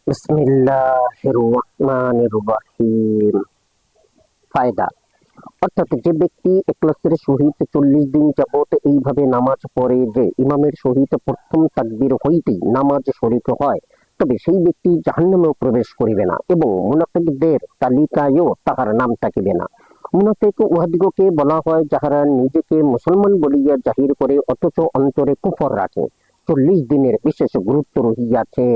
বিসমিল্লাহির রহমানির রহিম। ফায়দা, অর্থাৎ যে ব্যক্তি ইখলাসের সহিত 40 দিন যাবত এইভাবে নামাজ পড়ে যে ইমামের সহিত প্রথম তাকবীর হইতেই নামাজ শরীক হয়, তবে সেই ব্যক্তি জাহান্নামেও প্রবেশ করিবে না এবং মুনাফিকদের তালিকায়ও তাহার নাম থাকিবে না। মুনাফিক উহাদিগকে বলা হয় যাহারা নিজেকে মুসলমান বলিয়া জাহির করে অথচ অন্তরে কুফর রাখে। 40 দিনের বিশেষ গুরুত্ব রহিয়াছে।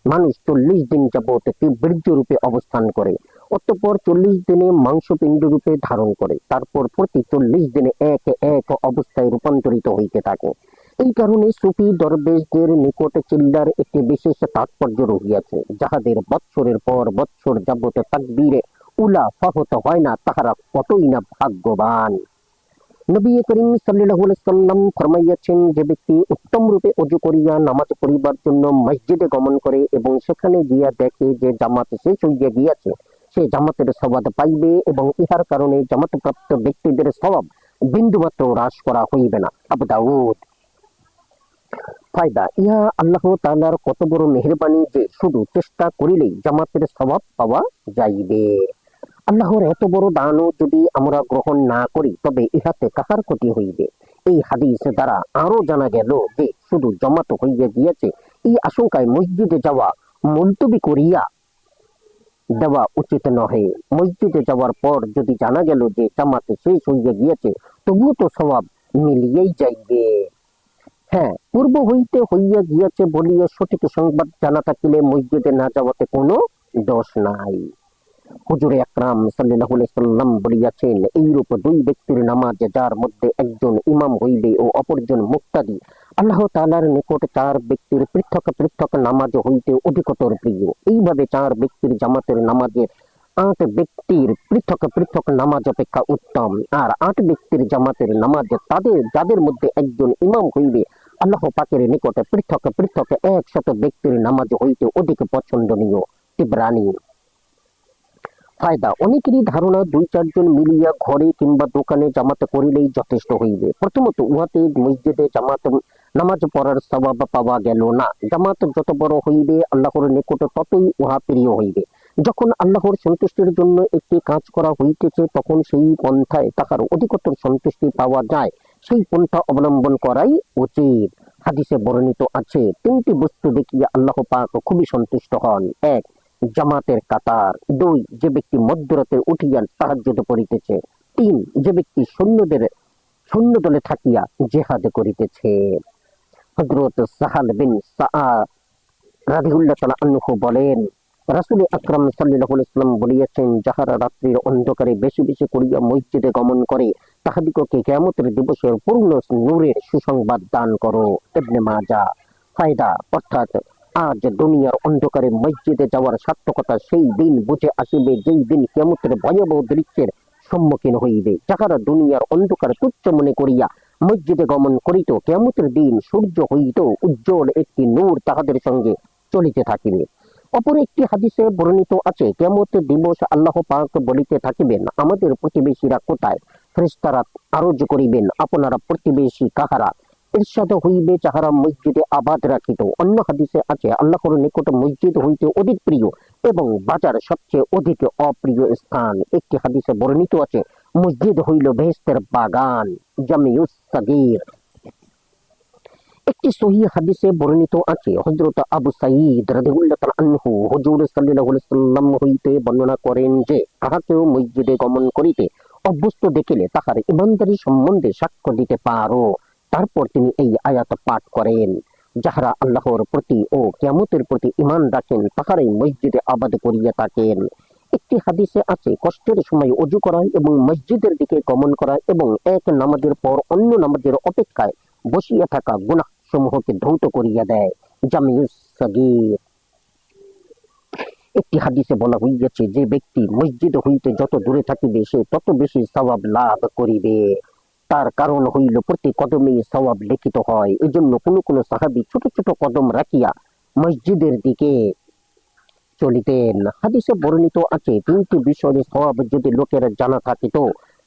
মানুষ 40 দিন যাবত বীর্য রূপে অবস্থান করে, অতঃপর 40 দিনে মাংসপিণ্ড রূপে ধারণ করে, তারপর প্রতি 40 দিনে এক এক অবস্থায় রূপান্তরিত হইতে থাকে। এই কারণে সুফি দরবেশদের নিকট চিল্লার একটি বিশেষ তাৎপর্য রহিয়াছে। যাহাদের বৎসরের পর বৎসর যাবত তাকবীরে উলা ফাহত হয় না, তাহারা কতই না ভাগ্যবান। নবী করিম সাল্লাল্লাহু আলাইহি সাল্লাম ফরমাইয়াছেন, যে ব্যক্তি উত্তম রূপে ওযু করিয়া নামাজ পড়িবার জন্য মসজিদে গমন করে এবং সেখানে গিয়া দেখে যে জামাত শেষ হইয়া গিয়াছে, সে জামাতের সওয়াব পাইবে এবং ইহার কারণে জামাতপ্রাপ্ত ব্যক্তিদের সওয়াব বিন্দুমাত্র হ্রাস করা হইবে না। আবু দাউদ। ফায়দা, ইহা আল্লাহ তাআলার কত বড় মেহেরবানি যে শুধু চেষ্টা করিলেই জামাতের সওয়াব পাওয়া যাইবে। আল্লাহর এত বড় দানও যদি আমরা গ্রহণ না করি, তবে ইহাতে কাহার ক্ষতি হইবে? এই হাদিস দ্বারা আরো জানা গেল যে শুধু জমাত হইয়া গিয়েছে এই আশঙ্কায় মসজিদে যাওয়া মুলতবি করিয়া দেওয়া উচিত নহে। মসজিদে যাওয়ার পর যদি জানা গেল যে জামাতে শেষ হইয়া গিয়েছে, তবুও তো সওয়াব মিলিয়েই যাইবে। হ্যাঁ, পূর্ব হইতে হইয়া গিয়াছে বলিয়া সঠিক সংবাদ জানা থাকিলে মসজিদে না যাওয়াতে কোনো দোষ নাই। হুজুরে আকরাম সাল্লাল্লাহু আলাইহি সাল্লাম বলিয়াছেন, এইরূপ দুই ব্যক্তির নামাজ, যার মধ্যে একজন ইমাম হইবে ও অপরজন মুক্তাদি, আল্লাহ তাআলার নিকট চার ব্যক্তির পৃথক পৃথক নামাজ হইতে অধিকতর প্রিয়। এইভাবে চার ব্যক্তির জামাতের নামাজের 8 ব্যক্তির পৃথক পৃথক নামাজ অপেক্ষা উত্তম। আর 8 ব্যক্তির জামাতের নামাজ তাদের যাদের মধ্যে একজন ইমাম হইবে আল্লাহ পাকের নিকট পৃথক পৃথক 100 ব্যক্তির নামাজ হইতে অধিক পছন্দনীয়। তিবরানী। ফায়দা, অনেকেরই ধারণা 2-4 জন মিলিয়া ঘরে কিংবা দোকানে জামাত করিলেই যথেষ্ট হইবে। প্রথমত উহাতে মসজিদে জামাত নামাজ পড়ার সওয়াব পাওয়া গেল না। জামাত যত বড় হইবে আল্লাহর নিকট ততই উহা প্রিয় হইবে। যখন আল্লাহর সন্তুষ্টির জন্য একটি কাজ করা হইতেছে, তখন সেই পন্থায় তাহার অধিকতর সন্তুষ্টি পাওয়া যায়, সেই পন্থা অবলম্বন করাই উচিত। হাদিসে বর্ণিত আছে, 3টি বস্তু দেখিয়া আল্লাহ পাক খুবই সন্তুষ্ট হন। 1, জামাতের কাতার। 2, যে ব্যক্তি মধ্যরাতে উঠিয়া তাহাজ্জুদ পড়িতেছে। 3, যে ব্যক্তি সৈন্যদলে থাকিয়া জিহাদ করিতেছে। হযরত সাহাল বিন সাআদ রাদিয়াল্লাহু তাআলা আনহু বলেন, রাসূল আকরাম সাল্লাল্লাহু আলাইহি ওয়াসাল্লাম বলিয়াছেন, যাহারা রাত্রির অন্ধকারে বেশি বেশি করিয়া মসজিদে গমন করে, তাহাদিগকে কিয়ামতের দিবসের পূর্ণ নূরের সুসংবাদ দান করো। ইবনে মাজাহ। ফায়দা, অর্থাৎ আজ দুনিয়ার অন্ধকারে মসজিদে যাওয়ার সার্থকতা সেই দিন বুঝে আসিবে, যেই দিন কিয়ামতের ভয়াবহ দৃশ্যের সম্মুখীন হইবে। যাহারা দুনিয়ার অন্ধকার তুচ্ছ মনে করিয়া মসজিদে গমন করিত, কিয়ামতের দিন সূর্য হইত উজ্জ্বল একটি নূর তাহাদের সঙ্গে চলিতে থাকিবে। অপর একটি হাদিসে বর্ণিত আছে, কিয়ামতের দিবস আল্লাহ পাক বলিতে থাকিবেন, আমাদের প্রতিবেশীরা কোথায়? ফেরেশতারা আরজ করিবেন, আপনারা প্রতিবেশী কাহারা? ইরশাদ হইবে, যাহারা মসজিদে আবাদ রাখিত। অন্য হাদিসে আছে, আল্লাহর নিকট মসজিদ হইতে অধিক প্রিয় এবং বাজার সবচেয়ে অধিক অপ্রিয় স্থান। একটি হাদিসে বর্ণিত আছে, মসজিদ হইল বেহেশতের বাগান। জামিউস সাগীর। একটি সহিহ হাদিসে বর্ণিত আছে, হযরত আবু সাঈদ রাদিয়াল্লাহু তাআলা আনহু হুজুর সাল্লাল্লাহু আলাইহি সাল্লাম হইতে বর্ণনা করেন যে, কাহাকেও মসজিদে গমন করিতে অভ্যস্ত দেখিলে তাহার ঈমানদারি সম্বন্ধে সাক্ষ্য দিতে পারো। তারপর তিনি এই আয়াত পাঠ করেন, যাহারা আল্লাহর প্রতি ও কিয়ামতের প্রতি ঈমান রাখেন, তাহারাই মসজিদে আবাদ করিয়া থাকেন। একটি হাদিসে আছে, কষ্টের সময় ওযু করা এবং মসজিদের দিকে গমন করা এবং এক নামাজের পর অন্য নামাজের অপেক্ষায় বসিয়া থাকা গুনাহ সমূহকে ধৌত করিয়া দেয়। জামিউস সাগীর। একটি হাদিসে বলা হইয়াছে, যে ব্যক্তি মসজিদ হইতে যত দূরে থাকিবে সে তত বেশি সওয়াব লাভ করিবে। তার কারণ হইল, প্রতি কদমেই সওয়াব লিখিত হয়। এজন্য কোন কোন সাহাবী ছোট ছোট কদম রাখিয়া মসজিদের দিকে চলিতেন। হাদিসে বর্ণিত আছে, 3টি বিষয়ে সওয়াব যদি লোকের জানা থাকিত,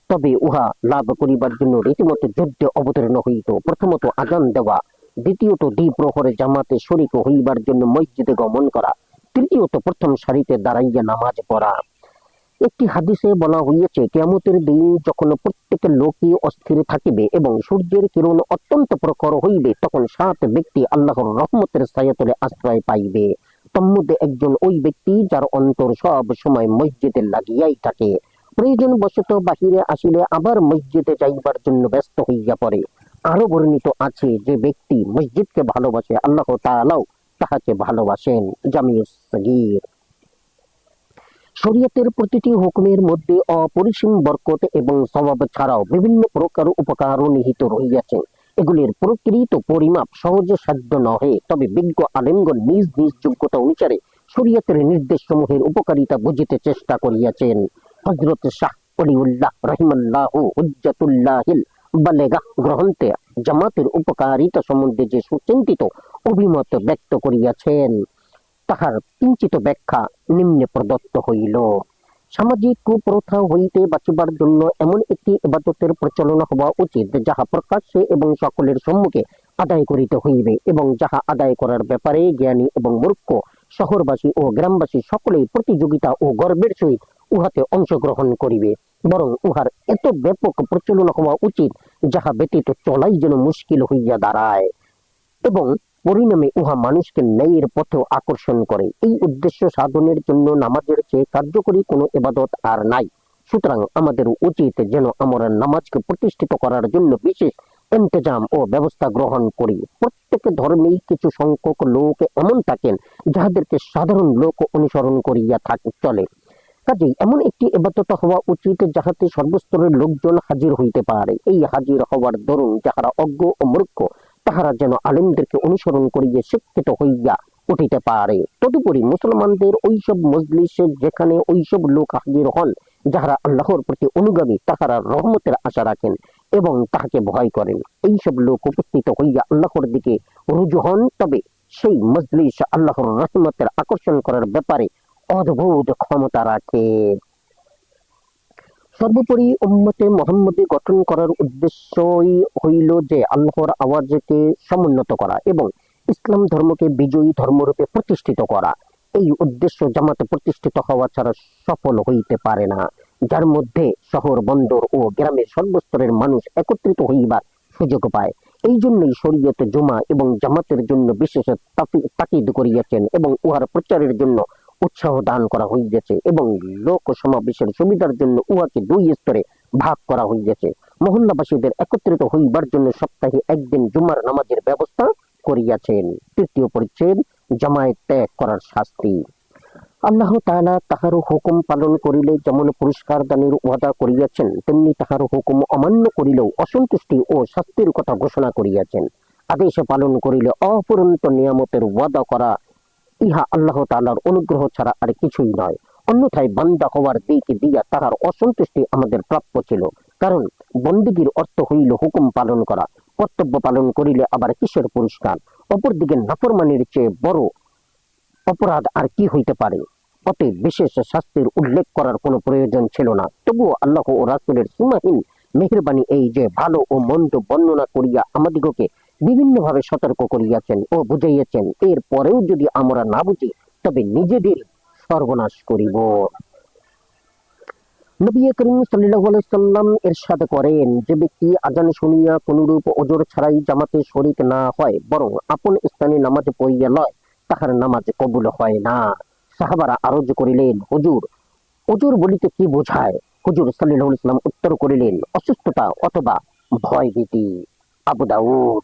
তবে উহা লাভ করিবার জন্য রীতিমতো যুদ্ধে অবতীর্ণ হইত। প্রথমত আযান দেওয়া, দ্বিতীয়ত দ্বিপ্রহরে জামাতে শরীক হইবার জন্য মসজিদে গমন করা, তৃতীয়ত প্রথম সারিতে দাঁড়াইয়া নামাজ পড়া। একটি হাদিসে বলা হইয়াছে, কিয়ামতের দিন যখন প্রত্যেক লোকই অস্থির থাকিবে এবং সূর্যের কিরণ অত্যন্ত প্রখর হইবে, তখন 7 ব্যক্তি আল্লাহর রহমতের ছায়াতলে আশ্রয় পাইবে। তন্মধ্যে একজন ওই ব্যক্তি যার অন্তর সব সময় মসজিদে লাগিয়াই থাকে, প্রয়োজন বশত বাহিরে আসিলে আবার মসজিদে যাইবার জন্য ব্যস্ত হইয়া পড়ে। আরো বর্ণিত আছে, যে ব্যক্তি মসজিদকে ভালোবাসে আল্লাহ তাআলাও তাহাকে ভালোবাসেন। জামিউস সগীর। শরীয়তের প্রতিটি হুকুমের মধ্যে অপরিসীম বরকত এবং সওয়াব ছাড়াও বিভিন্ন প্রকার উপকারও নিহিত রহিয়াছে। এগুলির প্রকৃত পরিমাপ সহজে সাধ্য নহে, তবে বিজ্ঞ আলেমগণ নিজ নিজ যোগ্যতা অনুসারে শরীয়তের নির্দেশ সমূহের উপকারিতা বুঝিতে চেষ্টা করিয়াছেন। হযরত শাহ ওলিউল্লাহ রাহিমাল্লাহু হুজ্জাতুল্লাহিল বালেগাহ গ্রন্থে জামাতের উপকারিতা সম্বন্ধে যে সুচিন্তিত অভিমত ব্যক্ত করিয়াছেন, তাহার কিঞ্চিত ব্যাখ্যা নিম্নে প্রদত্ত হইল। সামাজিক কুপ্রথা হইতে বাঁচিবার জন্য এমন একটি ইবাদতের প্রচলন হওয়া উচিত, যাহা প্রকাশ্যে এবং সকলের সম্মুখে আদায় করিতে হইবে, এবং যাহা আদায় করার ব্যাপারে জ্ঞানী এবং মূর্খ, শহরবাসী ও গ্রামবাসী সকলেই প্রতিযোগিতা ও গর্বের সহিত উহাতে অংশগ্রহণ করিবে। বরং উহার এত ব্যাপক প্রচলন হওয়া উচিত, যাহা ব্যতীত চলাই যেন মুশকিল হইয়া দাঁড়ায়, এবং পরিণামে উহা মানুষকে ন্যায়ের পথে আকর্ষণ করে। এই উদ্দেশ্য সাধনের জন্য নামাজের চেয়ে কার্যকরী কোনো ইবাদত আর নাই। সুতরাং আমাদের উচিত যেন আমরা নামাজকে প্রতিষ্ঠিত করার জন্য বিশেষ ইন্তজাম ও ব্যবস্থা গ্রহণ করি। প্রত্যেক ধর্মেই কিছু সংখ্যক লোক এমন থাকেন, যাহাদেরকে সাধারণ লোক অনুসরণ করিয়া চলে। কাজেই এমন একটি ইবাদত হওয়া উচিত, যাহাতে সর্বস্তরের লোকজন হাজির হইতে পারে। এই হাজির হওয়ার দরুন যাহারা অজ্ঞ ও মূর্খ, তাহারা যেন আলেমদেরকে অনুসরণ করিয়া শিক্ষিত হইয়া উঠিতে পারে। তদুপরি মুসলমানদের ওইসব মজলিসে যেখানে ওইসব লোক হাজির হন যাহারা আল্লাহর প্রতি অনুগামী, তাহারা রহমতের আশা রাখেন এবং তাহাকে ভয় করেন, এইসব লোক উপস্থিত হইয়া আল্লাহর দিকে রুজু হন, তবে সেই মজলিস আল্লাহর রহমতের আকর্ষণ করার ব্যাপারে অদ্ভুত ক্ষমতা রাখে। সর্বোপরি উম্মতে মুহাম্মদী গঠন করার উদ্দেশ্যই হইল যে আল্লাহর আওয়াজকে সমুন্নত করা এবং ইসলাম ধর্মকে বিজয়ী ধর্মরূপে প্রতিষ্ঠিত করা। এই উদ্দেশ্য জামাতে প্রতিষ্ঠিত হওয়া ছাড়া সফল হইতে পারে না, যার মধ্যে শহর, বন্দর ও গ্রামের সর্বস্তরের মানুষ একত্রিত হইবার সুযোগ পায়। এই জন্যই শরীয়তে জুমা এবং জামাতের জন্য বিশেষ তাকিদ করিয়াছেন এবং উহার প্রচারের জন্য উৎসাহ দান করা হইয়াছে, এবং লোক সমাবেশের সুবিধার জন্য উহাকে 2 স্তরে ভাগ করা হইয়াছে। মহল্লাবাসীদের একত্রিত হইবার জন্য সপ্তাহে একদিন জুমার নামাজের ব্যবস্থা করিয়াছেন। তৃতীয় পরিচ্ছেদ, জামায়াত ত্যাগ করার শাস্তি। আল্লাহ তাআলা তাহার হুকুম পালন করিলে যেমন পুরস্কার দানের ওয়াদা করিয়াছেন, তেমনি তাহার হুকুম অমান্য করিলেও অসন্তুষ্টি ও শাস্তির কথা ঘোষণা করিয়াছেন। আদেশ পালন করিলে অপূরন্ত নিয়ামতের ওয়াদা করা, ইহা আল্লাহ তাআলার অনুগ্রহ ছাড়া আর কিছুই নয়। অন্যথায় বান্দা হওয়ার দিক দিয়া তাহার অসন্তুষ্টি আমাদের প্রাপ্য ছিল, কারণ বন্দেগীর অর্থ হইল হুকুম পালন করা। কর্তব্য পালন করিলে আবার কিসের পুরস্কার? অপরদিকে নাফরমানির চেয়ে বড় অপরাধ আর কি হইতে পারে? অতএব বিশেষ শাস্তির উল্লেখ করার কোনো প্রয়োজন ছিল না। তবুও আল্লাহ ও রাসূলের সীমাহীন মেহেরবানি এই যে ভালো ও মন্দ বর্ণনা করিয়া আমাদিগকে বিভিন্নভাবে সতর্ক করিয়াছেন ও বুঝাইয়াছেন, এর পরেও যদি আমরা না বুঝি, তবে নিজেদের সর্বনাশ করিব। নবী করিম সাল্লাল্লাহু আলাইহি সাল্লাম ইরশাদ করেন, যে ব্যক্তি আযান শুনিয়া কোনরূপ ওজর ছাড়াই জামাতে শরীক না হয়, বরং আপন স্থানে নামাজ পড়িয়া লয়, তাহার নামাজ কবুল হয় না। সাহাবারা আরজ করিলেন, হুজুর, ওজর বলিতে কি বোঝায়? হুজুর সাল্লাল্লাহু আলাইহি সাল্লাম উত্তর করিলেন, অসুস্থতা অথবা ভয় ভীতি। আবু দাউদ।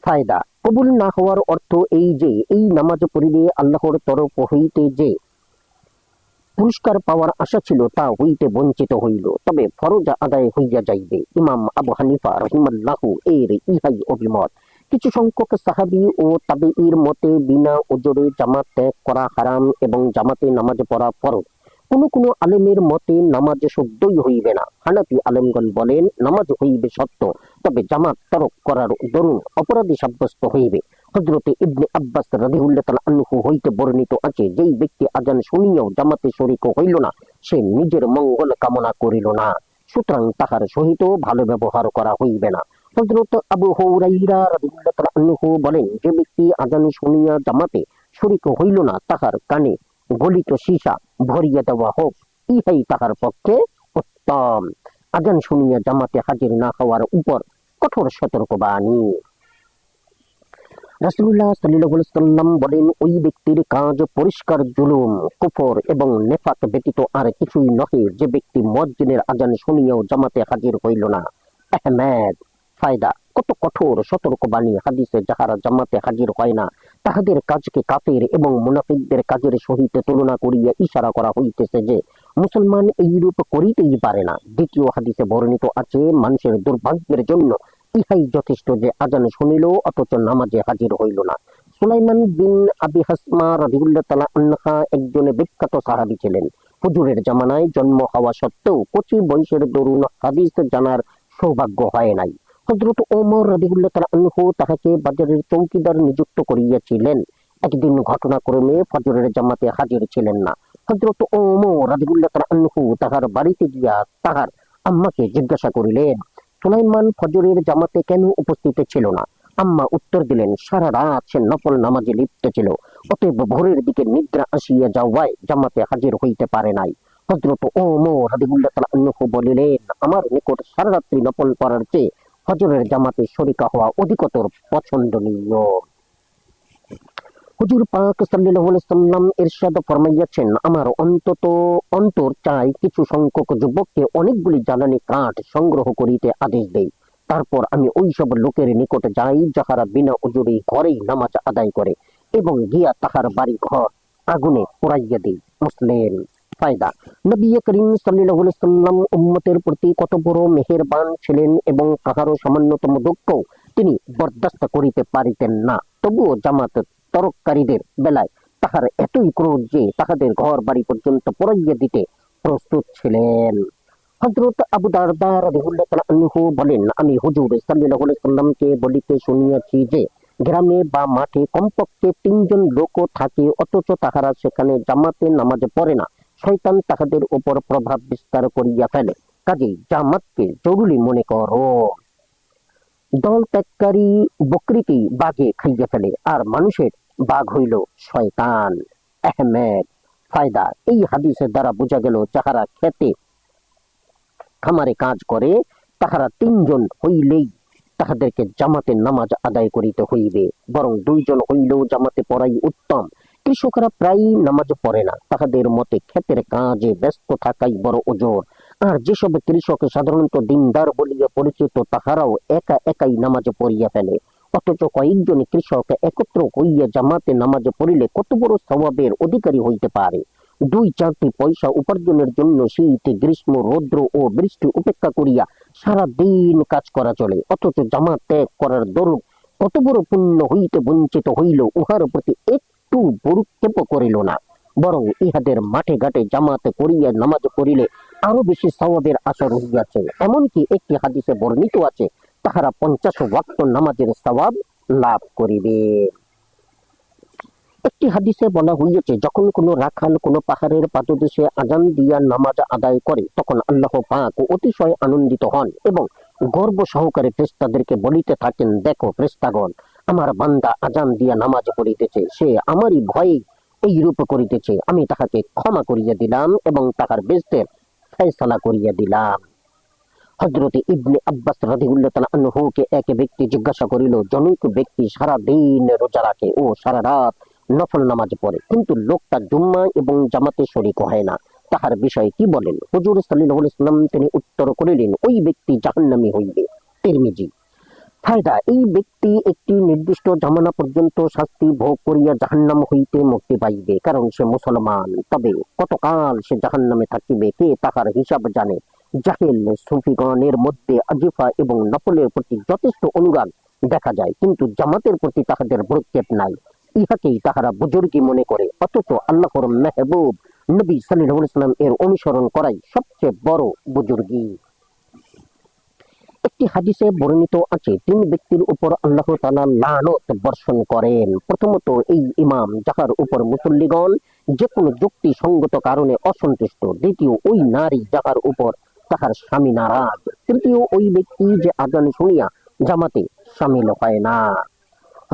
ফায়দা: কবুল না হওয়ার অর্থ এই যে এই নামাজ পড়িলে আল্লাহর তরফ হইতে যে পুরস্কার পাওয়ার আশা ছিল তা হইতে বঞ্চিত হইল, তবে ফরজ আদায় হইয়া যাইবে। ইমাম আবু হানিফা রাহিমাহুল্লাহ এর ইহাই অভিমত। কিছু সংখ্যক সাহাবী ও তাবেঈর মতে বিনা ওজরে জামাত ত্যাগ করা হারাম এবং জামাতে নামাজ পড়া ফরজ। কোন আলেমের মতে নামাজ শুদ্ধই হইবে না। হানাফি আলেমগণ বলেন, নামাজ হইবে সত্য, তবে জামাত তরক করার দরুন অপরাধী সাব্যস্ত হইবে। হযরতে ইবনে আব্বাস রাদিয়াল্লাহু তাআলা আনহু হইতে বর্ণিত আছে, যেই ব্যক্তি আযান শুনিয়াও জামাতে শরীক হইল না, সে নিজের মঙ্গল কামনা করিল না, সুতরাং তাহার সহিত ভালো ব্যবহার করা হইবে না। হযরত আবু হুরায়রা রাদিয়াল্লাহু তাআলা আনহু বলেন, যে ব্যক্তি আযান শুনিয়া জামাতে শরিক হইল না, তাহার কানে গলিত সীসা ভরিয়া দেওয়া হোক, ইহাই তাহার পক্ষে উত্তম। আজান শুনিয়া জামাতে হাজির না হওয়ার উপর কঠোর সতর্কবাণী। রাসূলুল্লাহ সাল্লাল্লাহু আলাইহি ওয়াসাল্লাম বলেন, ওই ব্যক্তির কাজ পরিষ্কার জুলুম, কুফর এবং নেফাক ব্যতীত আর কিছুই নহে, যে ব্যক্তি মুয়াজ্জিনের আজান শুনিয়াও জামাতে হাজির হইল না। আহমেদ। ফায়দা, কত কঠোর সতর্কবাণী হাদিসে যাহারা জামাতে হাজির হয় না তাহাদের কাজকে কাফের এবং মুনাফিকদের কাজের সহিত তুলনা করিয়া ইশারা করা হইতেছে যে মুসলমান এইরূপ করিতেই পারে না। দ্বিতীয় হাদিসে বর্ণিত আছে, মানুষের দুর্ভাগ্যের জন্য ইহাই যথেষ্ট যে আজান শুনিল অথচ নামাজে হাজির হইল না। সুলাইমান বিন আবি হাসমা রাদিয়াল্লাহু তাআলা আনহা একজন বিখ্যাত সাহাবী ছিলেন। হুজুরের জামানায় জন্ম হওয়া সত্ত্বেও কচি বয়সের দরুন হাদিস জানার সৌভাগ্য হয় নাই। হযরত ওমর রাদিয়াল্লাহু তাআলা আনহু তাহাকে বাজারের চৌকিদার নিযুক্ত করিয়াছিলেন। একদিন ঘটনাক্রমে ফজরের জামাতে হাজির ছিলেন না। হযরত ওমর রাদিয়াল্লাহু তাআলা আনহু তাহার বাড়িতে গিয়া তাহার আম্মাকে জিজ্ঞাসা করিলেন, সুলাইমান ফজরের জামাতে কেন উপস্থিত ছিল না? আম্মা উত্তর দিলেন, সারা রাত সে নফল নামাজে লিপ্ত ছিল, অতএব ভোরের দিকে নিদ্রা আসিয়া যাওয়ায় জামাতে হাজির হইতে পারে নাই। হযরত ওমর রাদিয়াল্লাহু তাআলা আনহু বলিলেন, আমার নিকট সারা রাত্রি নফল পড়ার চেয়ে ফজরের জামাতে শরিকা হওয়া অধিকতর পছন্দনীয়। হুজুর পাক সাল্লাল্লাহু আলাইহি সাল্লাম ইরশাদ ফরমাইয়াছেন, আমার অন্তর চাই কিছু সংখ্যক যুবককে অনেকগুলি জ্বালানি কাঠ সংগ্রহ করিতে আদেশ দেই, তারপর আমি ওই সব লোকের নিকট যাই যাহারা বিনা উজুরে ঘরেই নামাজ আদায় করে এবং গিয়া তাহার বাড়ি ঘর আগুনে পোড়াইয়া দেই। মুসলিম। ফায়দা, নবী করিম সাল্লাল্লাহু আলাইহি সাল্লাম উম্মতের প্রতি কত বড় মেহেরবান ছিলেন এবং কাহারও সামান্যতম দুঃখ তিনি বরদাস্ত করিতে পারিতেন না। তবুও জামাত তরককারীদের বেলায় তাহার এতই ক্রোধ যে তাহাদের ঘর বাড়ি পর্যন্ত পোড়াইয়া দিতে প্রস্তুত ছিলেন। হযরত আবু দারদা রাদিয়াল্লাহু তাআলা আনহু বলেন, আমি হুজুর সাল্লাল্লাহু আলাইহি সাল্লামকে বলিতে শুনিয়াছি যে গ্রামে বা মাঠে কমপক্ষে ৩ জন লোকও থাকে অথচ তাহারা সেখানে জামাতে নামাজ পড়ে না, শয়তান তাহাদের উপর প্রভাব বিস্তার করিয়া ফেলে। কাজেই জামাতকে জরুরি মনে করো। দল ত্যাগকারী বকরিকে বাঘে খাইয়া ফেলে আর মানুষের বাঘ হইল শয়তান। আহমেদ। ফায়দা, এই হাদিসের দ্বারা বোঝা গেল যাহারা খেতে খামারে কাজ করে তাহারা ৩ জন হইলেই তাহাদেরকে জামাতে নামাজ আদায় করিতে হইবে, বরং ২ জন হইলেও জামাতে পড়াই উত্তম। কৃষকরা প্রায়ই নামাজ পড়ে না, তাহাদের মতে ক্ষেতের কাজে ব্যস্ত থাকাই বড় ওজর। আর যেসব কৃষক সাধারণত দিনদার বলিয়া পরিচিত তাহারাও একাই নামাজ পড়িয়া ফেলে, অথচ কয়েকজন কৃষক একত্র হইয়া জামাতে নামাজ পড়িলে কত বড় সওয়াবের অধিকারী হইতে পারে। ২-৪টি পয়সা উপার্জনের জন্য শীত, গ্রীষ্ম, রৌদ্র ও বৃষ্টি উপেক্ষা করিয়া সারা দিন কাজ করা চলে, অথচ জামাত ত্যাগ করার দরুন কত বড় পুণ্য হইতে বঞ্চিত হইল উহার প্রতি একটু ভ্রূক্ষেপ করিল না, বরং ইহাদের মাঠে ঘাটে জামাতে করিয়া নামাজ পড়িলে আরো বেশি সওয়াবের আশা রহিয়াছে। এমনকি একটি হাদিসে বর্ণিত আছে, তাহারা 50 ওয়াক্ত নামাজের সওয়াব লাভ করিবে। একটি হাদিসে বলা হইয়াছে, যখন কোন রাখাল কোন পাহাড়ের পাদদেশে আজান দিয়া নামাজ আদায় করে তখন আল্লাহ পাক অতিশয় আনন্দিত হন এবং গর্ব সহকারে ফেরেশতাদেরকে বলিতে থাকেন, দেখো ফেরেশতাগণ, আমার বান্দা আজান দিয়া নামাজ পড়িতেছে, সে আমারই ভয়ে এই রূপ করিতেছে, আমি তাহাকে ক্ষমা করিয়া দিলাম এবং তাহার বেহেশতের ফয়সালা করিয়া দিলাম। হযরত ইবনে আব্বাস রাদিয়াল্লাহু তাআলা আনহুকে এক ব্যক্তি জিজ্ঞাসা করিল, জনৈক ব্যক্তি সারা দিন রোজা রাখে ও সারা রাত নফল নামাজ পড়ে, কিন্তু লোকটা জুম্মা এবং জামাতে শরীক হয় না, তাহার বিষয়ে কি বলেন? হুজুর সাল্লাল্লাহু আলাইহি ওয়াসাল্লাম তিনি উত্তর করিলেন, ওই ব্যক্তি জাহান্নামী হইবে। তিরমিজি। ফায়দা, এই ব্যক্তি একটি নির্দিষ্ট জামানা পর্যন্ত শাস্তি ভোগ করিয়া জাহান্নাম হইতে মুক্তি পাইবে, কারণ সে মুসলমান। তবে কতকাল সে জাহান্নামে থাকিবে কে তাহার হিসাব জানে? জাহেল সুফিগণের মধ্যে আজিফা এবং নফলের প্রতি যথেষ্ট অনুরাগ দেখা যায়, কিন্তু জামাতের প্রতি তাহাদের ভ্রুক্ষেপ নাই, ইহাকেই তাহারা বুজুর্গি মনে করে, অথচ আল্লাহর মেহবুব নবী সাল্লাল্লাহু আলাইহি ওয়াসাল্লাম এর অনুসরণ করাই সবচেয়ে বড় বুজুর্গি। একটি হাদিসে বর্ণিত আছে, 3 ব্যক্তির উপর আল্লাহ তাআলা লানত বর্ষণ করেন। প্রথমত এই ইমাম যাহার উপর মুসল্লিগণ যে কোনো যুক্তি সঙ্গত কারণে অসন্তুষ্ট। দ্বিতীয় ওই নারী যাহার উপর তাহার স্বামী নারাজ। তৃতীয় ওই ব্যক্তি যে আজান শুনিয়া জামাতে শামিল হয় না।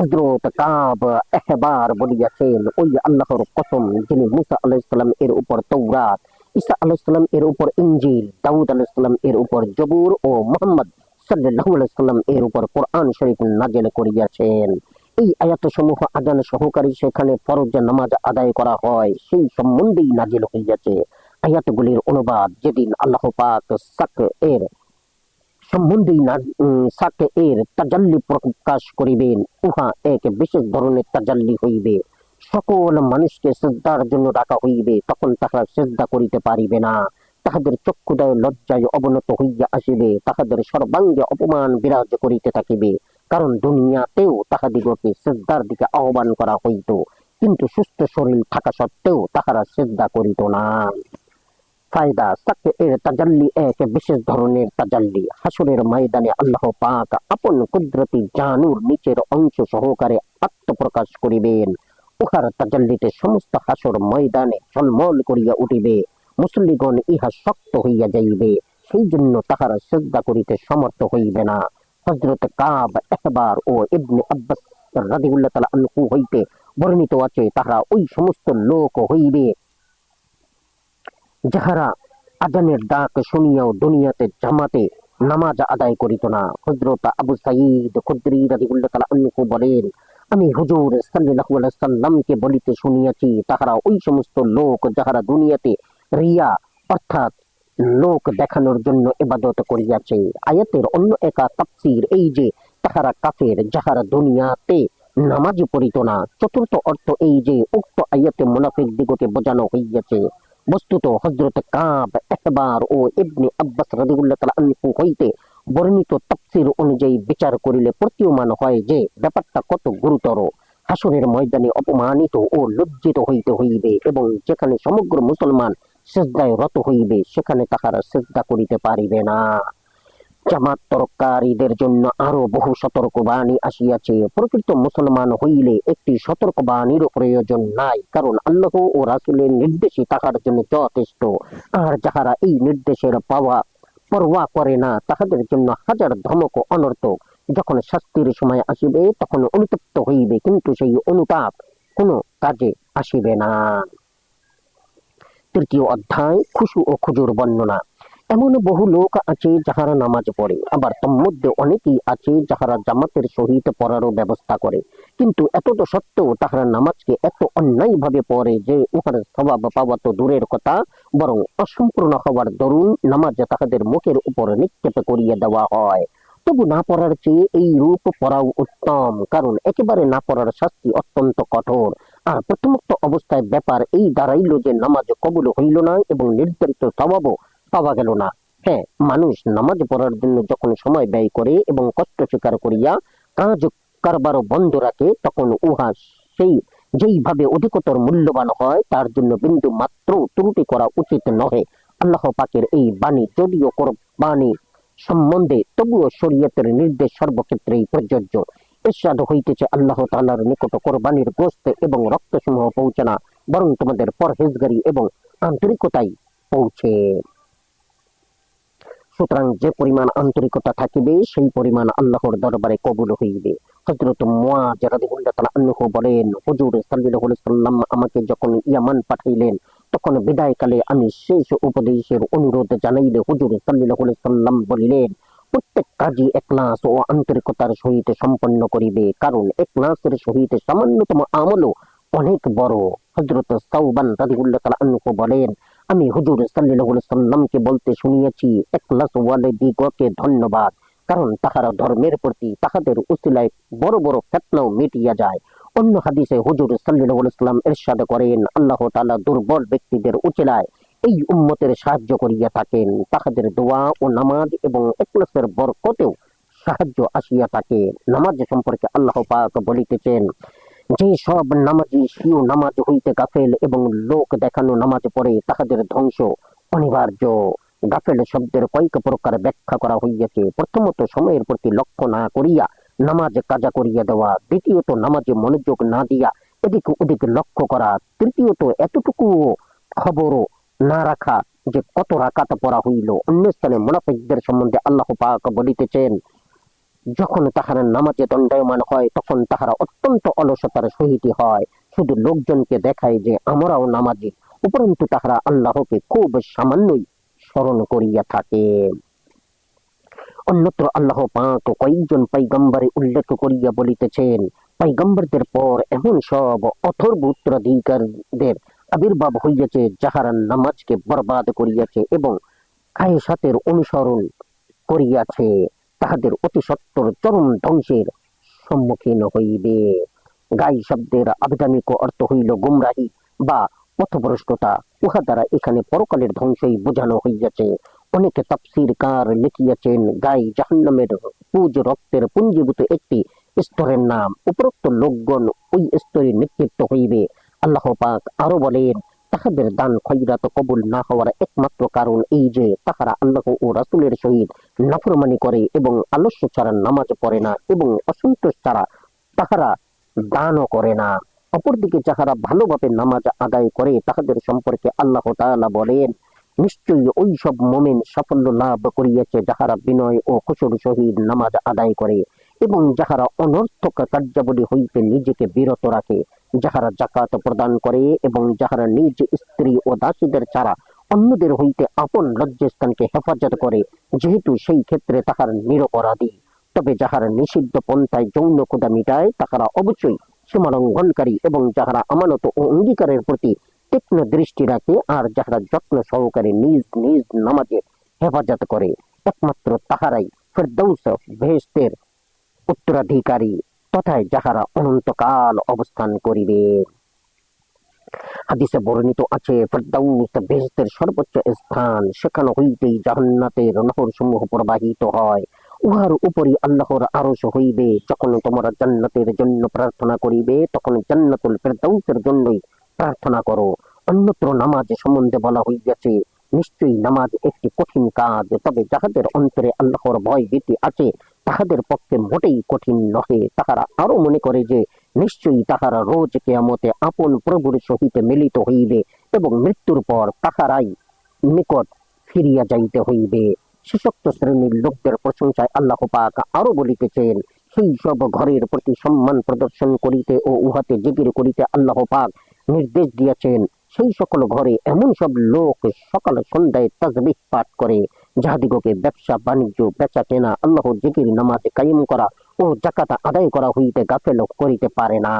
হযরত কাব এহবার বলিয়াছেন, ওই আল্লাহর কসম যিনি মুসা আলাইহিস সালাম এর উপর তৌরাত, ঈসা আলাইহিস সালাম এর উপর ইনজিল, দাউদ আলাইহিস সালাম এর উপর জবুর ও মুহাম্মদ সাল্লাল্লাহু আলাইহি সাল্লাম এর উপর কোরআন শরীফ নাযিল করিয়াছেন। এই আয়াতসমূহ আযান সহকারী সেখানে ফরজ নামাজ আদায় করা হয় সেই সম্বন্ধেই নাযিল হইয়াছে। আয়াতগুলির অনুবাদ যেদিন আল্লাহ পাক সাক এর সম্বন্ধেই সাকে এর তাজাল্লি প্রকাশ করিবেন, উহা এক বিশেষ ধরনের তাজাল্লি হইবে। সকল মানুষকে সিজদার জন্য ডাকা হইবে, তখন তাহারা সিজদা করিতে পারিবে না। তাহাদের চক্ষুদয় লজ্জায় অবনত হইয়া আসিবে, তাহাদের সর্বাঙ্গে অপমান বিরাজ করিতে থাকিবে। কারণ দুনিয়াতেও তাহাদিগকে সিজদার দিকে আহ্বান করা হইত, কিন্তু সুস্থ শরীর থাকা সত্ত্বেও তাহারা সিজদা করিত না। ফায়দা, সাকে এর তাজাল্লি এক বিশেষ ধরনের তাজাল্লি। হাসরের ময়দানে আল্লাহ পাক আপন কুদরতি জানুর নিচের অংশ সহকারে আত্মপ্রকাশ করিবেন। উহার তাজাল্লিতে সমস্ত হাসর ময়দানে ঝলমল করিয়া উঠিবে। মুসল্লিগণ ইহা শক্ত হইয়া যাইবে, সেই জন্য তাহারা সিজদা করিতে সমর্থ হইবে না। হযরত কাব এহবার ও ইবনে আব্বাস রাদিয়াল্লাহু তাআলা আনহু হইতে বর্ণিত আছে, তাহারা ওই সমস্ত লোক হইবে যাহারা আজানের ডাক শুনিয়াও দুনিয়াতে জামাতে নামাজ আদায় করিত না। হযরত আবু সাঈদ খুদরি রাদিয়াল্লাহু তাআলা আনহু বলেন, আমি হুজুর সাল্লাল্লাহু আলাইহি সাল্লামকে বলিতে শুনিয়াছি, তাহারা ওই সমস্ত লোক যাহারা দুনিয়াতে রিয়া অর্থাৎ লোক দেখানোর জন্য ইবাদত করিয়াছে। আয়াতের অন্য একা তাফসীর এই যে তাহারা কাফের যাহারা দুনিয়াতে নামাজ পড়িত না। চতুর্থ অর্থ এই যে উক্ত আয়াতে মুনাফিক দিগকে বোঝানো হইয়াছে। বস্তুত হযরত কাব এহবার ও ইবনে আব্বাস রাদিয়াল্লাহু তাআলা আনহু হইতে বর্ণিত তাফসীর অনুযায়ী বিচার করিলে প্রতীয়মান হয় যে ব্যাপারটা কত গুরুতর। হাসরের ময়দানে অপমানিত ও লজ্জিত হইতে হইবে, এবং যেখানে সমগ্র মুসলমান সিজদায় রত হইবে সেখানে তাহারা সিজদা করিতে পারিবে না। জামাত তরকারীদের জন্য আরো বহু সতর্কবাণী আসিয়াছে। প্রকৃত মুসলমান হইলে একটি সতর্কবাণীর প্রয়োজন নাই, কারণ আল্লাহ ও রাসূলের নির্দেশই তাহার জন্য যথেষ্ট। আর যাহারা এই নির্দেশের পরোয়া করে না, তাহাদের জন্য হাজার ধমক ও অনর্থক। যখন শাস্তির সময় আসিবে তখন অনুতপ্ত হইবে, কিন্তু সেই অনুতাপ কোনো কাজে আসিবে না। তৃতীয় অধ্যায়, খুশু ও খুজুর বর্ণনা। এমন বহু লোক আছে যাহারা নামাজ পড়ে, আবার তন্মধ্যে অনেকেই আছে যাহারা জামাতের সহিত পড়ারও ব্যবস্থা করে, কিন্তু এতদ সত্ত্বেও তাহারা নামাজকে এত অন্যায় ভাবে পড়ে যে উহার স্বভাব পাওয়া তো দূরের কথা, বরং অসম্পূর্ণ হওয়ার দরুন নামাজ তাহাদের মুখের উপর নিক্ষেপ করিয়া দেওয়া হয়। তবু না পড়ার চেয়ে এই রূপ পড়াও উত্তম, কারণ একেবারে না পড়ার শাস্তি অত্যন্ত কঠোর। আর প্রথমোক্ত অবস্থায় ব্যাপার এই দাঁড়াইল যে নামাজ কবুল হইল না এবং নির্ধারিত স্বভাবও পাওয়া গেল না। হ্যাঁ, মানুষ নামাজ পড়ার জন্য যখন সময় ব্যয় করে এবং কষ্ট স্বীকার করিয়া কাজ কারবারও বন্ধ রাখে, তখন উহা সেই যেইভাবে অধিকতর মূল্যবান হয় তার জন্য বিন্দু মাত্র ত্রুটি করা উচিত নহে। আল্লাহ পাকের এই বাণী যদিও কোরবানি সম্বন্ধে, তবুও শরীয়তের নির্দেশ সর্বক্ষেত্রেই প্রযোজ্য। ইরশাদ হইতেছে, আল্লাহ তাআলার নিকট কোরবানির গোশত এবং রক্তসমূহ পৌঁছে না, বরং তোমাদের পরহেজগারি এবং আন্তরিকতাই পৌঁছে। সুতরাং যে পরিমাণ আন্তরিকতা থাকিবে সেই পরিমাণ আল্লাহর দরবারে কবুল হইবে। হযরত মুআয রাদিয়াল্লাহু তাআলা আনহু বলেন, হুজুর সাল্লাল্লাহু আলাইহি সাল্লাম আমাকে যখন ইয়ামান পাঠাইলেন, তখন বিদায়কালে আমি শেষ উপদেশের অনুরোধ জানাইলে হুজুর সাল্লাল্লাহু আলাইহি সাল্লাম বলিলেন, প্রত্যেক কাজই ইখলাস ও আন্তরিকতার সহিত সম্পন্ন করিবে, কারণ ইখলাসের সহিত সামান্যতম আমলও অনেক বড়। হযরত সাওবান রাদিয়াল্লাহু তাআলা আনহু বলেন, আমি হুজুর সাল্লাল্লাহু আলাইহি সাল্লামকে বলতে শুনিয়াছি, ইখলাস ওয়ালিদিগকে ধন্যবাদ, কারণ তাহারা ধর্মের প্রতি তাহাদের উসিলায় বড় বড় ফিতনাও মিটিয়া যায়। অন্য হাদিসে হুজুর সাল্লাল্লাহু আলাইহি সাল্লাম ইরশাদ করেন, আল্লাহ তাআলা দুর্বল ব্যক্তিদের উসিলায় এই উম্মতের সাহায্য করিয়া থাকেন, তাহাদের দোয়া ও নামাজ এবং ইখলাসের বরকতেও সাহায্য আসিয়া থাকে। নামাজ সম্পর্কে আল্লাহ পাক বলিতেছেন, যে সব নামাজি স্বীয় নামাজ হইতে গাফেল এবং লোক দেখানো নামাজ পড়ে, তাহাদের ধ্বংস অনিবার্য। গাফেল শব্দের কয়েক প্রকার ব্যাখ্যা করা হইয়াছে। প্রথমত, সময়ের প্রতি লক্ষ্য না করিয়া নামাজ কাজা করিয়া দেওয়া। দ্বিতীয়ত, নামাজে মনোযোগ না দিয়া এদিক ওদিক লক্ষ্য করা। তৃতীয়ত, এতটুকু খবরও না রাখা যে কত রাকাত পড়া হইল। অন্য স্থানে মুনাফিকদের সম্বন্ধে আল্লাহ পাক বলিতেছেন, যখন তাহারা নামাজে দণ্ডায়মান হয় তখন তাহারা অত্যন্ত অলসতার সহিত হয়, শুধু লোকজনকে দেখায় যে আমরাও নামাজি, উপরন্তু তাহারা আল্লাহকে খুব সামান্যই স্মরণ করিয়া থাকে। অন্যত্র আল্লাহ পাক কয়েকজন পয়গম্বরে উল্লেখ করিয়া বলিতেছেন, পয়গম্বরদের পর এমন সব অথর্ব উত্তরাধিকারদের আবির্ভাব হইয়াছে যাহারা নামাজকে বরবাদ করিয়াছে এবং খায়েসাতের অনুসরণ করিয়াছে, তাহাদের অতি সত্বর চরম ধ্বংসের সম্মুখীন হইবে। গাই শব্দের আবিধানিক অর্থ হইল গুমরাহি বা পথভ্রষ্টতা, উহা দ্বারা এখানে পরকালের ধ্বংসই বোঝানো হইয়াছে। অনেকে তাফসীরকার লিখিয়াছেন, গাই জাহান্নামের পুজ রক্তের পুঞ্জীভূত একটি স্তরের নাম, উপরোক্ত লোকগণ ওই স্তরে নিক্ষিপ্ত হইবে। আল্লাহ পাক আরো বলেন, তাহাদের দান খয়রাত কবুল না হওয়ার একমাত্র কারণ এই যে তাহারা আল্লাহ ও রাসূলের সহিত নাফরমানি করে এবং আলস্য ছাড়া নামাজ পড়ে না এবং অসন্তোষ ছাড়া তাহারা দানও করে না। অপরদিকে যাহারা ভালোভাবে নামাজ আদায় করে তাহাদের সম্পর্কে আল্লাহ তাআলা বলেন, নিশ্চয়ই ওই সব মুমিন সাফল্য লাভ করিয়াছে যাহারা বিনয় ও খুশুর সহিত নামাজ আদায় করে এবং যাহারা অনর্থক কার্যাবলী হইতে নিজেকে বিরত রাখে, যাহারা জাকাত প্রদান করে এবং যাহারা নিজ স্ত্রী ও দাসীদের ছাড়া অন্যদের হইতে আপন লজ্জাস্থানকে হেফাজত করে, যেহেতু সেই ক্ষেত্রে তাহার নিরপরাধী। তবে যাহারা নিষিদ্ধ পন্থায় যৌন ক্ষুধা মিটায় তাহারা অবশ্যই সীমালঙ্ঘনকারী এবং যাহারা আমানত ও অঙ্গীকারের প্রতি তীক্ষ্ণ দৃষ্টি রাখে আর যাহারা যত্ন সহকারে নিজ নিজ নামাজের হেফাজত করে, একমাত্র তাহারাই ফেরদৌস বেহেশতের উত্তরাধিকারী, তথায় যাহারা অনন্তকাল অবস্থান করিবে। হাদিসে বর্ণিত আছে, ফেরদাউস বেহেশতের সর্বোচ্চ স্থান, সেখান হইতেই জান্নাতের নহর সমূহ প্রবাহিত হয়, উহার উপরই আল্লাহর আরশ হইবে। যখন তোমরা জান্নাতের জন্য প্রার্থনা করিবে তখন জান্নাতুল ফেরদাউসের জন্যই প্রার্থনা করো। অন্যত্র নামাজ সম্বন্ধে বলা হইয়াছে, নিশ্চয়ই নামাজ একটি কঠিন কাজ, তবে যাহাদের অন্তরে আল্লাহর ভয় ভীতি আছে তাহাদের পক্ষে মোটেই কঠিন নহে। তাহারা আরো মনে করে যে নিশ্চয়ই তাহারা রোজ কিয়ামতে আপন প্রভুর সহিত মিলিত হইবে এবং মৃত্যুর পর তাহারাই নিকট ফিরিয়া যাইতে হইবে। শেষোক্ত শ্রেণীর লোকদের প্রশংসায় আল্লাহ পাক আরো বলিতেছেন, সেই সব ঘরের প্রতি সম্মান প্রদর্শন করিতে ও উহাতে জিকির করিতে আল্লাহ পাক নির্দেশ দিয়েছেন। সেই সকল ঘরে এমন সব লোক সকাল সন্ধ্যায় তাসবিহ পাঠ করে যাহাদিগকে ব্যবসা বাণিজ্য বেচা কেনা আল্লাহর জিকির নামাজ কায়েম করা ও জাকাত আদায় করা হইতে গাফেল করিতে পারে না।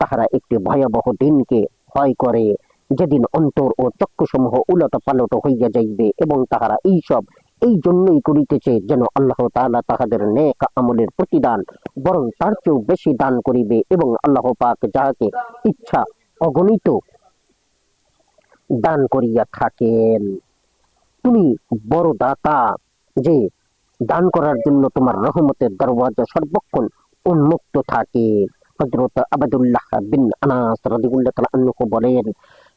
তাহারা একটি ভয়াবহ দিনকে ভয় করে, যেদিন অন্তর ও চক্ষুসমূহ উলট পালট হইয়া যাইবে এবং তাহারা এইসব এই জন্যই করিতেছে যেন আল্লাহ তাআলা তাহাদের নেক আমলের প্রতিদান বরং তার চেয়েও বেশি দান করিবে এবং আল্লাহ পাক যাহাকে ইচ্ছা অগণিত দান করিয়া থাকেন। তুমি বড় দাতা যে দান করার জন্য তোমার রহমতের দরওয়াজা সর্বক্ষণ উন্মুক্ত থাকে। হযরত আবদুল্লাহ বিন আনাস রাদিয়াল্লাহু তাআলা আনহু বলেন,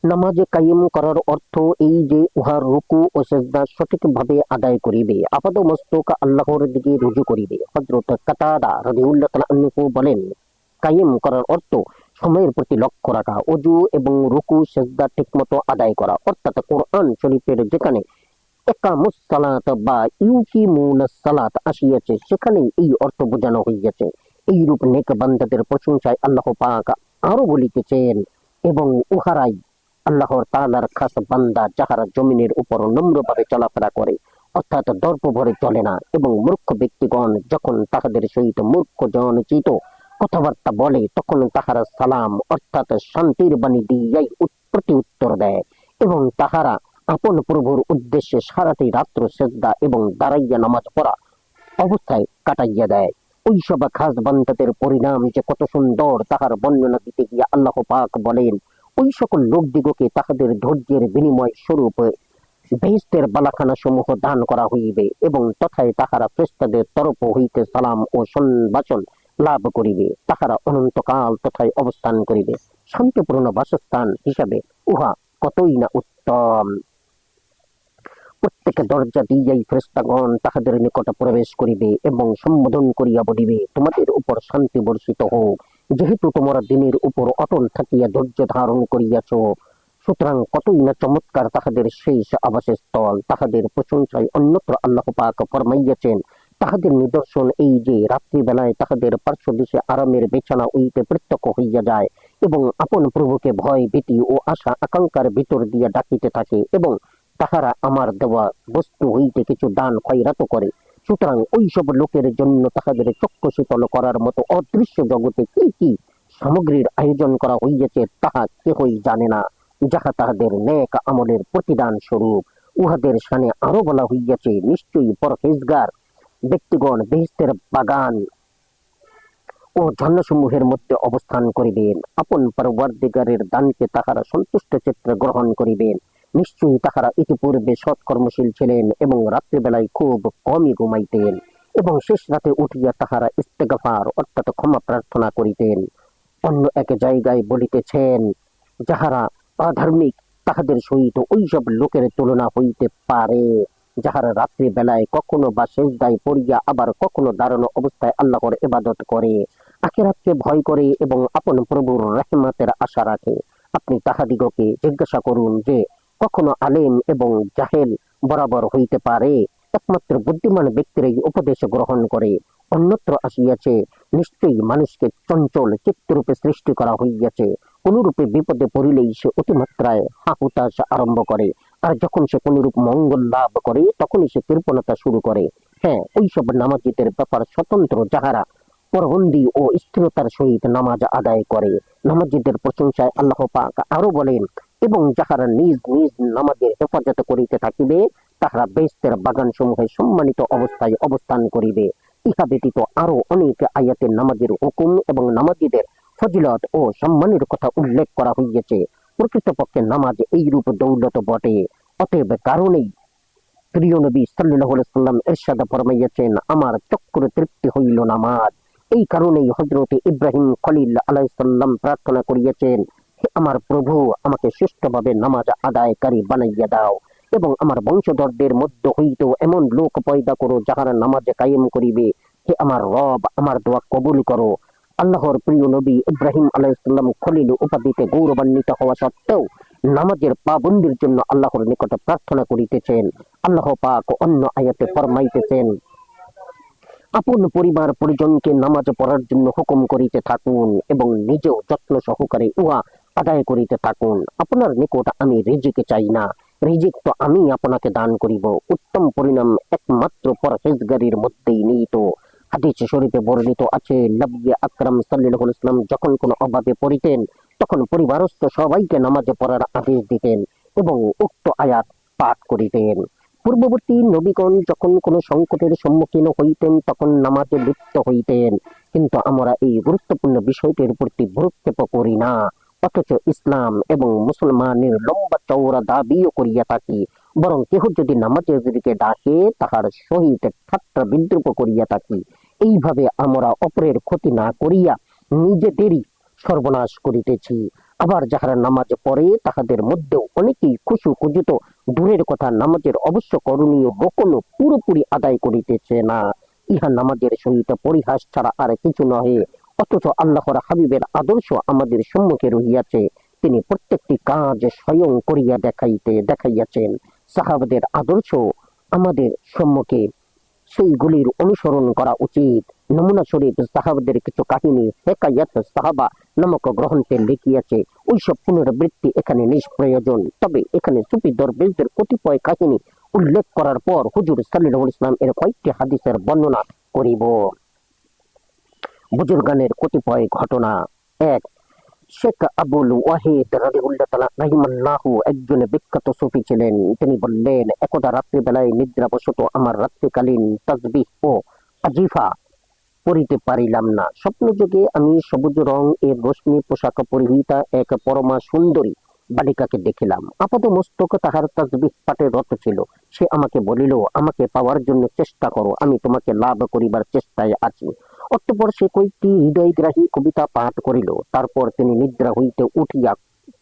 নামাজে কায়েম করার অর্থ এই যে উহার রুকু ও সিজদা সঠিকভাবে আদায় করিবে, আপাদ মস্তক আল্লাহর দিকে রুজু করিবে। হযরত কাতাদা রাদিয়াল্লাহু তাআলা আনহু বলেন, কায়েম করার অর্থ সময়ের প্রতি লক্ষ্য রাখা, ওযু এবং রুকু সিজদা ঠিকমতো আদায় করা, অর্থাৎ কোরআন শরীফের যেখানে একামুস সালাত বা ইউকিমুনাস সালাত আসিয়াছে সেখানেই এই অর্থ বোঝানো হইয়াছে। এইরূপ নেক বান্দাদের প্রশংসায় আল্লাহ পাক আরো বলিতেছেন, এবং উহারাই আল্লাহর তাআলার খাস বান্দা যাহারা জমিনের উপর নম্রভাবে চলাফেরা করে, অর্থাৎ দর্প ভরে চলে না, এবং মূর্খ ব্যক্তিগণ যখন তাহাদের সহিত মূর্খ জনচিত কথাবার্তা বলে তখন তাহারা সালাম অর্থাৎ শান্তির বাণী দিয়াই প্রতি উত্তর দেয় এবং তাহারা আপন প্রভুর উদ্দেশ্যে সারাটি রাত্র সেজদা এবং দাঁড়াইয়া নামাজ পড়া অবস্থায় কাটাইয়া দেয়। ওই সব খাস বান্দাদের পরিণাম যে কত সুন্দর তাহার বর্ণনা দিতে গিয়া আল্লাহ পাক বলেন, ওই সকল লোকদিগকে তাহাদের ধৈর্যের বিনিময় স্বরূপ বেহেশতের বালাখানা সমূহ দান করা হইবে এবং তথায় তাহারা ফেরেশতাদের তরফ হইতে সালাম ও সম্ভাষণ লাভ করিবে। তাহারা অনন্তকাল তথায় অবস্থান করিবে। শান্তিপূর্ণ বাসস্থান হিসাবে উহা কতই না উত্তম। প্রত্যেক দরজা দিয়াই ফেরেশতাগণ তাহাদের নিকট প্রবেশ করিবে এবং সম্বোধন করিয়া বলিবে, তোমাদের উপর শান্তি বর্ষিত হোক, যেহেতু তোমরা দিনের উপর অটল থাকিয়া ধৈর্য ধারণ করিয়াছ। সুতরাং কতই না চমৎকার তাহাদের শেষ আবাসস্থল। তাহাদের প্রশংসায় অন্যত্র আল্লাহ পাক ফরমাইয়াছেন, তাহাদের নিদর্শন এই যে রাত্রিবেলায় তাহাদের পার্শ্বদেশে আরামের বিছানা হইতে প্রত্যক্ষ হইয়া যায় এবং আপন প্রভুকে ভয় ভীতি ও আশা আকাঙ্ক্ষার ভিতর দিয়া ডাকিতে থাকে এবং তাহারা আমার দেওয়া বস্তু হইতে কিছু দান খয়রাত করে। সুতরাং ওইসব লোকের জন্য তাহাদের চক্ষু শীতল করার মতো অদৃশ্য জগতে কি কি সামগ্রীর আয়োজন করা হইয়াছে তাহা কেহই জানে না, যাহা তাহাদের নেক আমলের প্রতিদান স্বরূপ। উহাদের সানে আরো বলা হইয়াছে, নিশ্চয়ই পরহেজগার ব্যক্তিগণ বেহেশতের বাগান ও ঝর্ণাসমূহের মধ্যে অবস্থান করিবেন। আপন পরওয়ারদিগারের দানকে তাহারা সন্তুষ্ট চিত্রে গ্রহণ করিবেন। নিশ্চয়ই তাহারা ইতিপূর্বে সৎকর্মশীল ছিলেন এবং রাত্রিবেলায় খুব কমই ঘুমাইতেন এবং শেষ রাতে উঠিয়া তাহারা ইস্তেগফার অর্থাৎ ক্ষমা প্রার্থনা করিতেন। অন্য এক জায়গায় বলিতেছেন, যাহারা অধার্মিক তাহাদের সহিত ওইসব লোকের তুলনা হইতে পারে যাহারা রাত্রি বেলায় কখনো বা সেজদায় পড়িয়া আবার কখনো দাঁড়ানো অবস্থায় আল্লাহর ইবাদত করে, আখিরাতকে ভয় করে এবং আপন প্রভুর রহমতের আশা রাখে। আপনি তাহাদিগকে জিজ্ঞাসা করুন যে কখনো আলেম এবং জাহেল বরাবর হইতে পারে? একমাত্র বুদ্ধিমান ব্যক্তিরাই উপদেশ গ্রহণ করে। অন্যত্র আসিয়াছে, নিশ্চয়ই মানুষকে চঞ্চল চিত্তরূপে সৃষ্টি করা হইয়াছে। কোনরূপে বিপদে পড়িলেই সে অতিমাত্রায় হাহুতাশ আরম্ভ করে, আর যখন সে কোনরূপ মঙ্গল লাভ করে তখনই সে কৃপণতা শুরু করে। হ্যাঁ, ওইসব নামাজিদের ব্যাপার স্বতন্ত্র যাহারা পরবন্দি ও স্থিরতার সহিত নামাজ আদায় করে। নামাজিদের প্রশংসায় আল্লাহ পাক আরো বলেন, এবং যাহারা নিজ নিজ নামাজের হেফাজত করিতে থাকিবে তাহারা বেহেশতের বাগান সমূহে সম্মানিত অবস্থায় অবস্থান করিবে। ইহা ব্যতীত আরো অনেক আয়াতে নামাজের হুকুম এবং নামাজীদের ফজিলত ও সম্মানের কথা উল্লেখ করা হইয়াছে। প্রকৃতপক্ষে নামাজ এইরূপ দৌলত বটে। অতএব কারণেই প্রিয় নবী সাল্লাল্লাহু আলাইহি সাল্লাম ইরশাদ ফরমাইয়াছেন, আমার চক্ষুর তৃপ্তি হইল নামাজ। এই কারণেই হযরতে ইব্রাহিম খলিল আলাইহিস সালাম প্রার্থনা করিয়াছেন, হে আমার প্রভু, আমাকে সুষ্ঠুভাবে নামাজ আদায়কারী বানাইয়া দাও এবং আমার বংশধরদের মধ্য হইতেও এমন লোক পয়দা করো যাহারা নামাজ কায়েম করিবে। হে আমার রব, আমার দোয়া কবুল করো। আল্লাহর প্রিয় নবী ইব্রাহিম আলাইহিস সালাম খলিল উপাধিতে গৌরবান্বিত হওয়া সত্ত্বেও নামাজের পাবন্দির জন্য আল্লাহর নিকটে প্রার্থনা করিতেছেন। আল্লাহ পাক অন্য আয়াতে ফরমাইতেছেন, আপন পরিবার পরিজনকে নামাজ পড়ার জন্য হুকুম করিতে থাকুন এবং নিজেও যত্ন সহকারে উহা আদায় করিতে থাকুন। আপনার নিকট আমি রিজিক চাই না, রিজিক তো আমি আপনাকে দান করিব। উত্তম পরিণাম একমাত্র পরহেজগারির মধ্যেই নিহিত। হাদিস শরীফে বর্ণিত আছে, নবী আকরাম সাল্লাল্লাহু আলাইহি ওয়াসাল্লাম যখন কোনো অভাবে পড়িতেন তখন পরিবারস্থ সবাইকে নামাজে পড়ার আদেশ দিতেন এবং উক্ত আয়াত পাঠ করিতেন। পূর্ববর্তী নবীগণ যখন কোনো সংকটের সম্মুখীন হইতেন তখন নামাজে লিপ্ত হইতেন, কিন্তু আমরা এই গুরুত্বপূর্ণ বিষয়টির প্রতি ভ্রুক্ষেপ করি না, অথচ ইসলাম এবং মুসলমানের লম্বা চওড়া দাবিও করিয়া থাকি। বরং কেহ যদি নামাজের দিকে ডাকে তাহার সহিত ঠাট্টা বিদ্রুপ করিয়া থাকি। এইভাবে আমরা অপরের ক্ষতি না করিয়া নিজেদেরই সর্বনাশ করিতেছি। আবার যাহারা নামাজ পড়ে তাহাদের মধ্যেও অনেকেই খুশু খুজুত দূরের কথা, নামাজের অবশ্য করণীয় রোকনও পুরোপুরি আদায় করিতেছে না। ইহা নামাজের সহিত পরিহাস ছাড়া আর কিছু নহে। অথচ আল্লাহর হাবিবের আদর্শ আমাদের সম্মুখে রহিয়াছে। তিনি প্রত্যেকটি কাজ স্বয়ং করিয়া দেখাইয়াছেন। সাহাবাদের আদর্শ আমাদের সম্মুখে, সেইগুলির অনুসরণ করা উচিত। নমুনা শরীফ সাহাবাদের কিছু কাহিনী হেকায়াত সাহাবা নামক গ্রন্থে লিখিয়াছে। ওইসব পুনরাবৃত্তি এখানে নিষ্প্রয়োজন। তবে এখানে সুফি দরবেশদের কতিপয় কাহিনী উল্লেখ করার পর হুজুর সাল্লাল্লাহু আলাইহি ওয়াসাল্লাম এর কয়েকটি হাদিসের বর্ণনা করিব। বুজুর্গানের কতিপয় ঘটনা। এক, শেখ আবুল ওয়াহিদ রাদিয়াল্লাহু তাআলা রাহিমাহুল্লাহ একজন বিখ্যাত সুফি ছিলেন। তিনি বললেন, একদা রাত্রিবেলায় নিদ্রাবশত আমার রাত্রিকালীন তাসবিহ ও আজিফা পড়িতে পারিলাম না। স্বপ্নযোগে আমি সবুজ রং এর রশ্মি পোশাক পরিহিতা এক পরমা সুন্দরী বালিকাকে দেখিলাম। আপাত মস্তক তাহার তাসবিহ পাঠে রত ছিল। সে আমাকে বলিল, আমাকে পাওয়ার জন্য চেষ্টা করো, আমি তোমাকে লাভ করিবার চেষ্টায় আছি। অতঃপর সে কয়েকটি হৃদয়গ্রাহী কবিতা পাঠ করিল। তারপর তিনি নিদ্রা হইতে উঠিয়া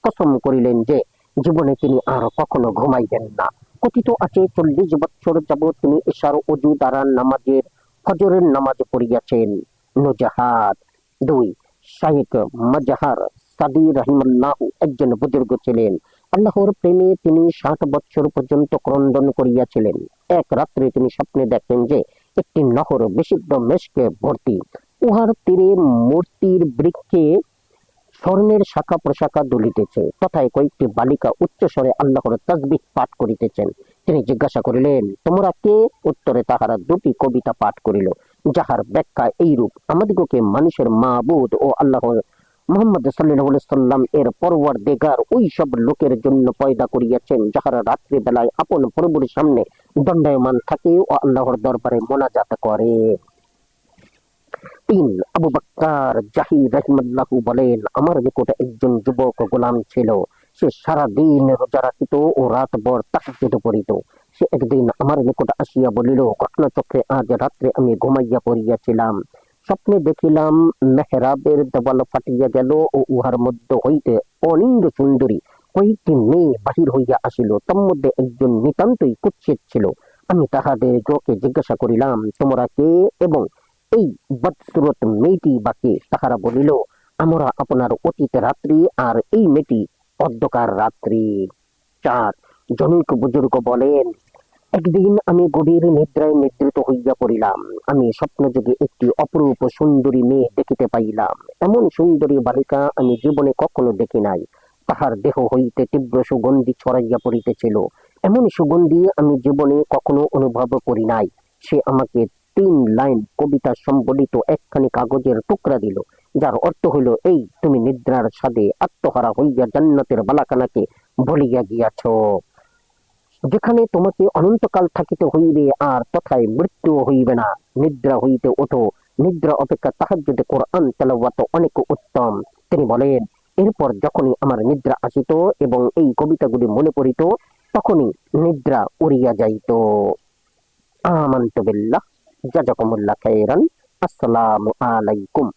কসম করিলেন যে জীবনে তিনি আর কখনো ঘুমাইবেন না। কথিত আছে 40 বৎসর যাবৎ তিনি ইশার ওযু দ্বারা ফজরের নামাজ পড়িয়াছেন। নুজাহাত। 2, শাইখ মাজহার সাদি রাহিমাহুল্লাহ একজন বুজুর্গ ছিলেন। আল্লাহর প্রেমে তিনি 60 বৎসর পর্যন্ত ক্রন্দন করিয়াছিলেন। এক রাত্রে তিনি স্বপ্নে দেখেন যে একটি নহর বিশুদ্ধ মেশকে ভর্তি। উহার তীরে মূর্তির বৃক্ষে স্বর্ণের শাখা প্রশাখা দুলিতেছে, তথায় কয়েকটি বালিকা উচ্চস্বরে আল্লাহর তাসবিহ পাঠ করিতেছেন। তিনি জিজ্ঞাসা করিলেন, তোমরা কে? উত্তরে তাহারা দুটি কবিতা পাঠ করিল, যাহার ব্যাখ্যা এইরূপ: আমাদিগকে মানুষের মাবুদ ও আল্লাহ মুহাম্মদ সাল্লাল্লাহু আলাইহি সাল্লাম এর পরওয়ারদিগার ওই সব লোকের জন্য পয়দা করিয়াছেন, যাহারা রাত্রি বেলায় আপন প্রভুর সামনে দণ্ডায়মান থাকে ও আল্লাহর দরবারে মোনাজাত করে। ৩. আবু বকর জাহির রাহিমাহুল্লাহ বলেন, আমার নিকট একজন যুবক গোলাম ছিল। সে সারাদিন রোজা রাখিত ও রাতভর তাহাজ্জুদ পড়িত। সে একদিন আমার নিকট আসিয়া বলিল, ঘটনাচক্রে আজ রাত্রে আমি ঘুমাইয়া পড়িয়াছিলাম। স্বপ্নে দেখিলাম মেহরাবের দেওয়াল ফাটিয়া গেল ও উহার মধ্য হইতে অনিন্দ সুন্দরী কয়েকটি মেয়ে বাহির হইয়া আসিল। তন্মধ্যে একজন নিতান্তই কুৎসিত ছিল। আমি তাহাদের যোগে জিজ্ঞাসা করিলাম, তোমরা কে এবং এই বদসুরত মেয়েটি বা কে? তাহারা বলিল, আমরা আপনার অতীত রাত্রি আর এই মেয়েটি অন্ধকার রাত্রি। ৪. জনৈক বুজুর্গ বলেন, একদিন আমি গভীর নিদ্রায় নিদ্রিত হইয়া পড়িলাম। আমি স্বপ্নযোগে একটি অপরূপ সুন্দরী মেয়ে দেখিতে পাইলাম। এমন সুন্দরী বালিকা আমি জীবনে কখনো দেখি নাই। তাহার দেহ হইতে তীব্র সুগন্ধি ছড়াইয়া পড়িতেছিল। এমন সুগন্ধি আমি জীবনে কখনো অনুভব করি নাই। সে আমাকে ৩ লাইন কবিতা সম্বলিত একখানি কাগজের টুকরা দিল, যার অর্থ হইল এই: তুমি নিদ্রার স্বাদে আত্মহারা হইয়া জান্নাতের বালাখানাকে ভুলিয়া গিয়াছ, যেখানে তোমাকে অনন্তকাল থাকিতে হইবে, আর তথায় মৃত্যু হইবে না। নিদ্রা হইতে ওঠো, নিদ্রা অপেক্ষা তাহাজ্জুদে কোরআন তেলাওয়াত অনেক উত্তম। তিনি বলেন, এরপর যখনই আমার নিদ্রা আসিত এবং এই কবিতাগুলি মনে পড়িত, তখনই নিদ্রা উড়িয়া যাইত। আমানতু বিল্লাহ। জাযাকুমুল্লাহ খাইরান। আসসালামু আলাইকুম।